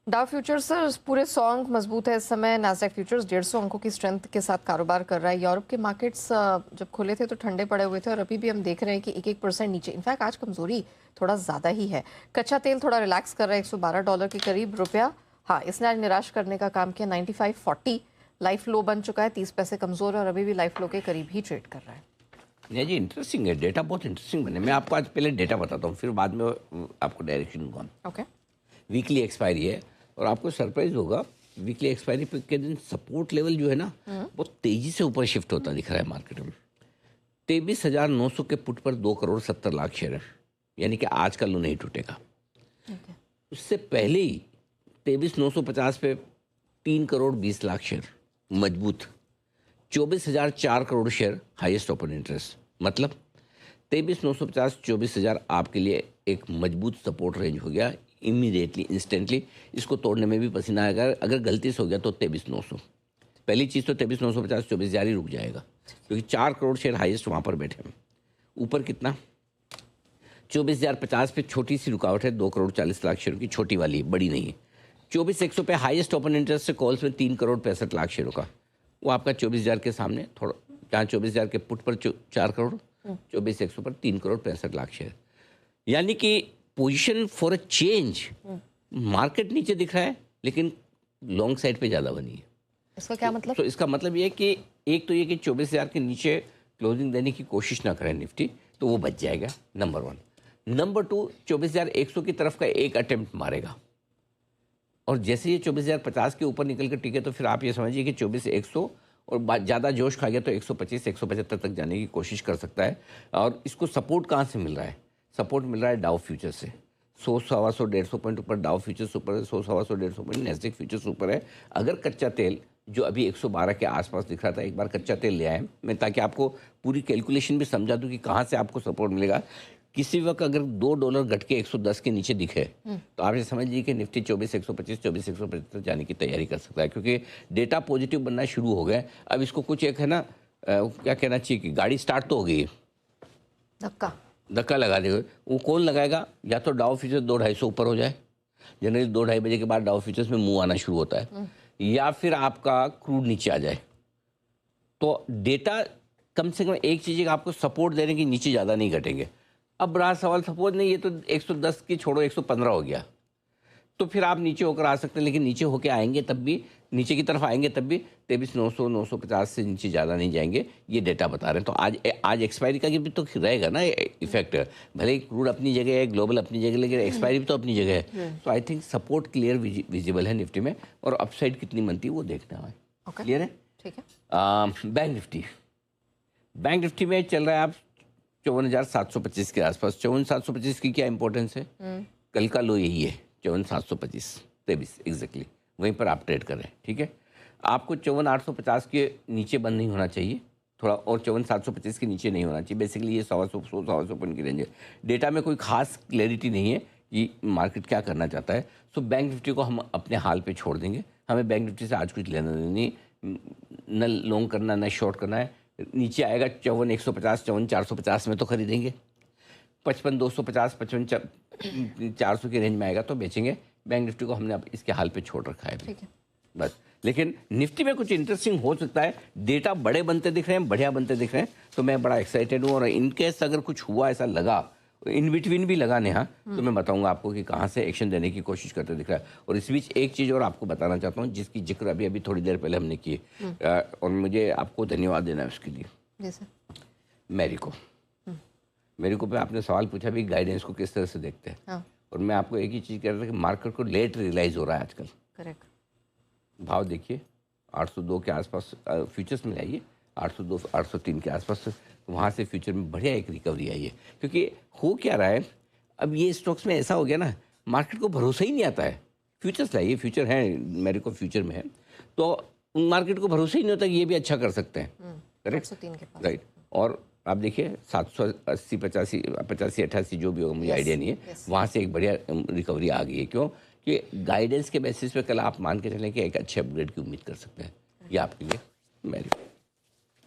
Dow futures पूरे 100 अंक मजबूत है इस समय। नास्डैक फ्यूचर्स 150 अंकों की स्ट्रेंथ के साथ कारोबार कर रहा है। यूरोप के मार्केट्स जब खुले थे तो ठंडे पड़े हुए थे और अभी भी हम देख रहे हैं कि 1% नीचे। इनफैक्ट आज कमजोरी थोड़ा ज्यादा ही है। कच्चा तेल थोड़ा रिलैक्स कर रहा है, $112 के करीब। रुपया हाँ, इसने आज निराश करने का काम किया। 95.40 लाइफ लो बन चुका है, 30 पैसे कमजोर है और अभी भी लाइफ लो के करीब ही ट्रेड कर रहा है। नहीं जी, इंटरेस्टिंग है, डेटा बहुत इंटरेस्टिंग बने। मैं आपको आज पहले डेटा बताता हूँ, फिर बाद में आपको डायरेक्शन दूंगा। ओके, वीकली एक्सपायरी है और आपको सरप्राइज होगा, वीकली एक्सपायरी के दिन सपोर्ट लेवल जो है ना बहुत तेजी से ऊपर शिफ्ट होता दिख रहा है मार्केट में। 23,900 के पुट पर 2,70,00,000 शेयर है, यानी कि आज का लो नहीं टूटेगा। उससे पहले ही 23,950 पे 3,20,00,000 शेयर मजबूत, 24,004 crore share highest open interest. मतलब 23,950 24,000 आपके लिए एक मजबूत सपोर्ट रेंज हो गया। इमीडिएटली इंस्टेंटली इसको तोड़ने में भी पसीना आएगा। अगर गलती से हो गया तो 23,900, पहली चीज़ तो 23,950 24,000 ही रुक जाएगा, क्योंकि 4 करोड़ शेयर हाईएस्ट वहाँ पर बैठे हैं। ऊपर कितना 24,050 पे छोटी सी रुकावट है, 2,40,00,000 शेयर की, छोटी वाली, बड़ी नहीं है। 24,100 पे हाईएस्ट ओपन इंटरेस्ट से कॉल्स में 3,65,00,000 शेयरों का, वो आपका 24,000 के सामने थोड़ा, जहाँ 24,000 के पुट पर 4 करोड़, 24,100 पर 3,65,00,000 शेयर। यानी कि position for a change, market नीचे दिख रहा है लेकिन लॉन्ग साइड पे ज़्यादा बनी है। इसका क्या मतलब? तो इसका मतलब ये है कि एक तो ये कि 24,000 के नीचे क्लोजिंग देने की कोशिश ना करें निफ्टी, तो वो बच जाएगा, नंबर 1। नंबर 2, 24,100 की तरफ का एक अटेम्प्ट मारेगा और जैसे ये 24,050 के ऊपर निकल कर टिके तो फिर आप ये समझिए कि 24,100 और ज़्यादा जोश खा गया तो 125 175 तक जाने की कोशिश कर सकता है। और इसको सपोर्ट कहाँ से मिल रहा है? सपोर्ट मिल रहा है डाउ फ्यूचर से। 100 सवा 100 150 पॉइंट ऊपर डाउ फ्यूचर्स ऊपर है, 100 सवा 100 150 पॉइंट नैस्डैक फ्यूचर्स ऊपर है। अगर कच्चा तेल जो अभी 112 के आसपास दिख रहा था, एक बार कच्चा तेल ले आए मैं, ताकि आपको पूरी कैलकुलेशन भी समझा दूं कि कहाँ से आपको सपोर्ट मिलेगा। किसी वक्त अगर $2 घट के 110 के नीचे दिखे तो आप ये समझिए कि निफ्टी 24,125 24,175 जाने की तैयारी कर सकता है, क्योंकि डेटा पॉजिटिव बनना शुरू हो गया। अब इसको कुछ एक है ना, क्या कहना चाहिए कि गाड़ी स्टार्ट तो हो गई, धक्का लगा देगा। वो कौन लगाएगा? या तो डाउ फ्यूचर्स 2-250 ऊपर हो जाए, जनरली 2-2:30 बजे के बाद डाउ फ्यूचर्स में मूव आना शुरू होता है, या फिर आपका क्रूड नीचे आ जाए। तो डेटा कम से कम एक चीज़ आपको सपोर्ट देने की, नीचे ज़्यादा नहीं घटेंगे। अब रहा सवाल, सपोज नहीं, ये तो 110 की छोड़ो 115 हो गया, तो फिर आप नीचे होकर आ सकते हैं, लेकिन नीचे होकर आएंगे तब भी, नीचे की तरफ आएंगे तब भी 23,900 950 से नीचे ज़्यादा नहीं जाएंगे, ये डेटा बता रहे हैं। तो आज एक्सपायरी का भी तो रहेगा ना इफेक्ट। भले ही क्रूड अपनी जगह है, ग्लोबल अपनी जगह, लेकिन एक्सपायरी भी तो अपनी जगह है। तो I think support clear visible है निफ्टी में, और अपसाइड कितनी बनती है वो देखना है। क्लियर है? ठीक है। बैंक निफ्टी में चल रहा है आप 54,725 के आसपास। 54,725 की क्या इंपॉर्टेंस है? कल का लो यही है, 54,725 23 एग्जैक्टली, वहीं पर आप ट्रेड करें। ठीक है, आपको 54,850 के नीचे बंद नहीं होना चाहिए थोड़ा, और 54,725 के नीचे नहीं होना चाहिए। बेसिकली ये 100 पॉइंट की रेंज है। डेटा में कोई खास क्लैरिटी नहीं है कि मार्केट क्या करना चाहता है। सो बैंक निफ्टी को हम अपने हाल पे छोड़ देंगे। हमें बैंक निफ्टी से आज कुछ लेना नहीं, न लॉन्ग करना न शॉर्ट करना है। नीचे आएगा 54,150 54,450 में तो खरीदेंगे, 55,250 55,400 की रेंज में आएगा तो बेचेंगे। बैंक निफ्टी को हमने अब इसके हाल पे छोड़ रखा है, ठीक है बस। लेकिन निफ्टी में कुछ इंटरेस्टिंग हो सकता है। डेटा बड़े बनते दिख रहे हैं, बढ़िया बनते दिख रहे हैं, तो मैं बड़ा एक्साइटेड हूँ। और इनकेस अगर कुछ हुआ, ऐसा लगा, इन बिटवीन भी लगा नेहा, तो मैं बताऊंगा आपको कि कहाँ से एक्शन देने की कोशिश करते दिख रहा है। और इस बीच एक चीज़ और आपको बताना चाहता हूँ, जिसकी जिक्र अभी थोड़ी देर पहले हमने की, और मुझे आपको धन्यवाद देना है उसके लिए। मैरिको पे आपने सवाल पूछा भी, गाइडेंस को किस तरह से देखते हैं। हाँ। और मैं आपको एक ही चीज़ कह रहा था कि मार्केट को लेट रियलाइज हो रहा है आजकल। करेक्ट। भाव भाव देखिए 802 के आसपास फ्यूचर्स में आइए, 802 803 के आसपास, वहाँ से फ्यूचर में बढ़िया एक रिकवरी आई है। क्योंकि हो क्या रहा है, अब ये स्टॉक्स में ऐसा हो गया ना, मार्केट को भरोसा ही नहीं आता है। फ्यूचर्स लाइए, फ्यूचर है, मेरे को फ्यूचर में है, तो मार्केट को भरोसा ही नहीं होता कि ये भी अच्छा कर सकते हैं। Correct, right. और आप देखिए 780 85 88 जो भी होगा, मुझे आइडिया नहीं है, वहाँ से एक बढ़िया रिकवरी आ गई है। क्यों? कि गाइडेंस के बेसिस पे कल आप मान के चलें कि एक अच्छे अपग्रेड की उम्मीद कर सकते हैं। ये आपके लिए मेरी